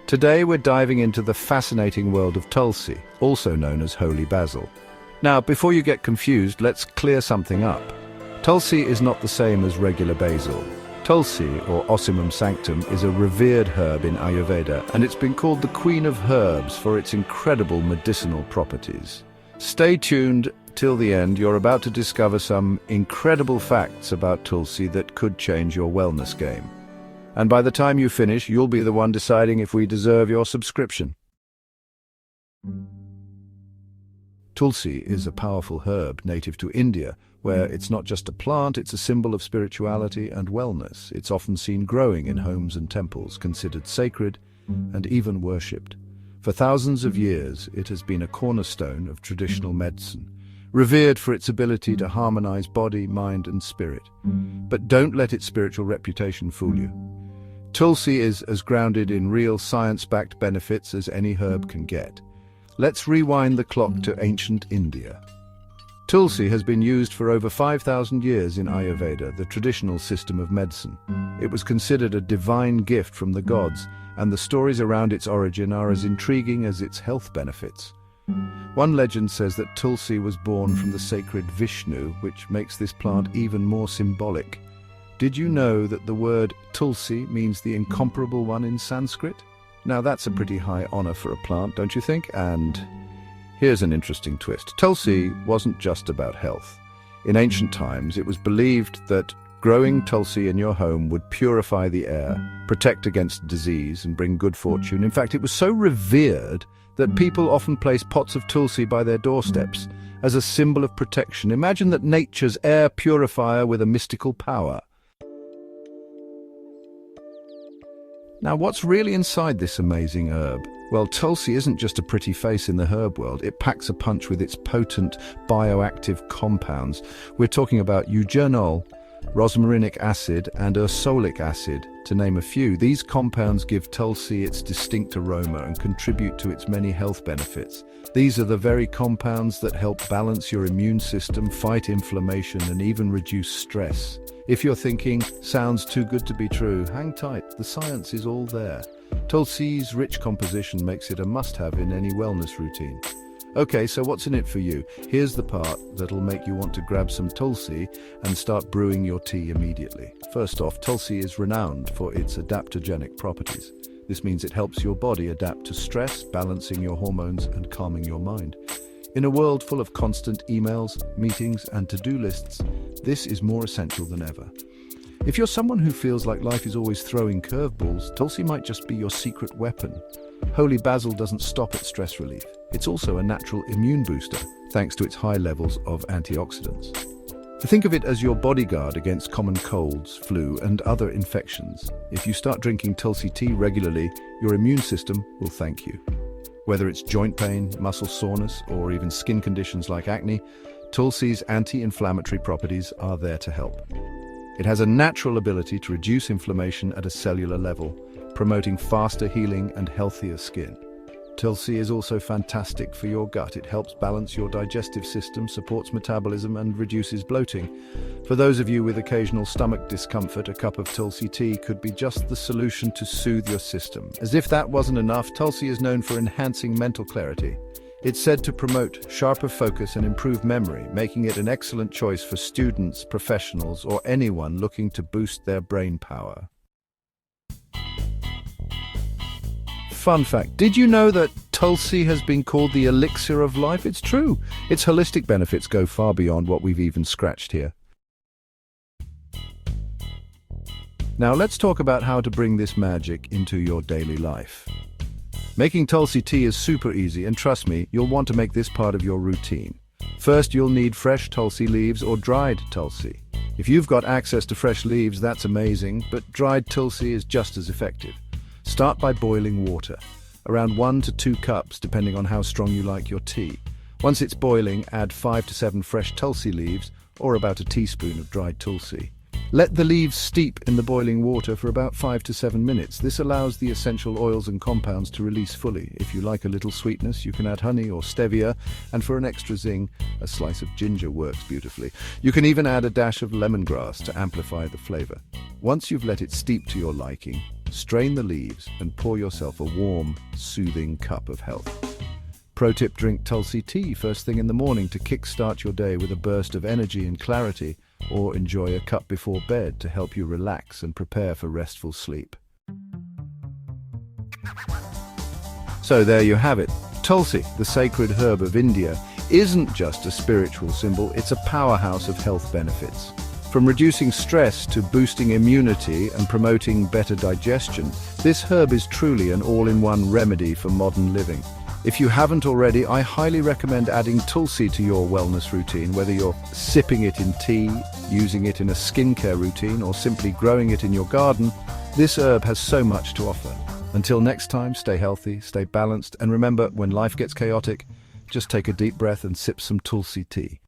Today we're diving into the fascinating world of Tulsi, also known as Holy Basil. Now, before you get confused, let's clear something up. Tulsi is not the same as regular basil. Tulsi, or Ocimum sanctum, is a revered herb in Ayurveda, and it's been called the Queen of Herbs for its incredible medicinal properties. Stay tuned till the end. You're about to discover some incredible facts about Tulsi that could change your wellness game. And by the time you finish, you'll be the one deciding if we deserve your subscription. Tulsi is a powerful herb native to India, where it's not just a plant, it's a symbol of spirituality and wellness. It's often seen growing in homes and temples, considered sacred and even worshipped. For thousands of years, it has been a cornerstone of traditional medicine, revered for its ability to harmonize body, mind, and spirit. But don't let its spiritual reputation fool you. Tulsi is as grounded in real science-backed benefits as any herb can get. Let's rewind the clock to ancient India. Tulsi has been used for over 5,000 years in Ayurveda, the traditional system of medicine. It was considered a divine gift from the gods, and the stories around its origin are as intriguing as its health benefits. One legend says that Tulsi was born from the sacred Vishnu, which makes this plant even more symbolic. Did you know that the word Tulsi means the incomparable one in Sanskrit? Now that's a pretty high honor for a plant, don't you think? And here's an interesting twist. Tulsi wasn't just about health. In ancient times, it was believed that growing Tulsi in your home would purify the air, protect against disease, and bring good fortune. In fact, it was so revered that people often placed pots of Tulsi by their doorsteps as a symbol of protection. Imagine that nature's air purifier with a mystical power. Now, what's really inside this amazing herb? Well, Tulsi isn't just a pretty face in the herb world. It packs a punch with its potent bioactive compounds. We're talking about eugenol, rosmarinic acid, and ursolic acid, to name a few. These compounds give Tulsi its distinct aroma and contribute to its many health benefits. These are the very compounds that help balance your immune system, fight inflammation, and even reduce stress. If you're thinking, sounds too good to be true, hang tight, the science is all there. Tulsi's rich composition makes it a must-have in any wellness routine. Okay, so what's in it for you? Here's the part that'll make you want to grab some Tulsi and start brewing your tea immediately. First off, Tulsi is renowned for its adaptogenic properties. This means it helps your body adapt to stress, balancing your hormones and calming your mind. In a world full of constant emails, meetings, and to-do lists, this is more essential than ever. If you're someone who feels like life is always throwing curveballs, Tulsi might just be your secret weapon. Holy Basil doesn't stop at stress relief. It's also a natural immune booster, thanks to its high levels of antioxidants. Think of it as your bodyguard against common colds, flu, and other infections. If you start drinking Tulsi tea regularly, your immune system will thank you. Whether it's joint pain, muscle soreness, or even skin conditions like acne, Tulsi's anti-inflammatory properties are there to help. It has a natural ability to reduce inflammation at a cellular level, promoting faster healing and healthier skin. Tulsi is also fantastic for your gut. It helps balance your digestive system, supports metabolism, and reduces bloating. For those of you with occasional stomach discomfort, a cup of Tulsi tea could be just the solution to soothe your system. As if that wasn't enough, Tulsi is known for enhancing mental clarity. It's said to promote sharper focus and improve memory, making it an excellent choice for students, professionals, or anyone looking to boost their brain power. Fun fact, did you know that Tulsi has been called the elixir of life? It's true. Its holistic benefits go far beyond what we've even scratched here. Now let's talk about how to bring this magic into your daily life. Making Tulsi tea is super easy, and trust me, you'll want to make this part of your routine. First, you'll need fresh Tulsi leaves or dried Tulsi. If you've got access to fresh leaves, that's amazing, but dried Tulsi is just as effective. Start by boiling water, around 1 to 2 cups depending on how strong you like your tea. Once it's boiling, add 5 to 7 fresh Tulsi leaves or about a teaspoon of dried Tulsi. Let the leaves steep in the boiling water for about 5 to 7 minutes. This allows the essential oils and compounds to release fully. If you like a little sweetness, you can add honey or stevia, and for an extra zing, a slice of ginger works beautifully. You can even add a dash of lemongrass to amplify the flavor. Once you've let it steep to your liking, Strain the leaves and pour yourself a warm, soothing cup of health. Pro tip: drink Tulsi tea first thing in the morning to kickstart your day with a burst of energy and clarity, or enjoy a cup before bed to help you relax and prepare for restful sleep. So there you have it. Tulsi, the sacred herb of India, isn't just a spiritual symbol, it's a powerhouse of health benefits. From reducing stress to boosting immunity and promoting better digestion, this herb is truly an all-in-one remedy for modern living. If you haven't already, I highly recommend adding Tulsi to your wellness routine, whether you're sipping it in tea, using it in a skincare routine, or simply growing it in your garden. This herb has so much to offer. Until next time, stay healthy, stay balanced, and remember, when life gets chaotic, just take a deep breath and sip some Tulsi tea.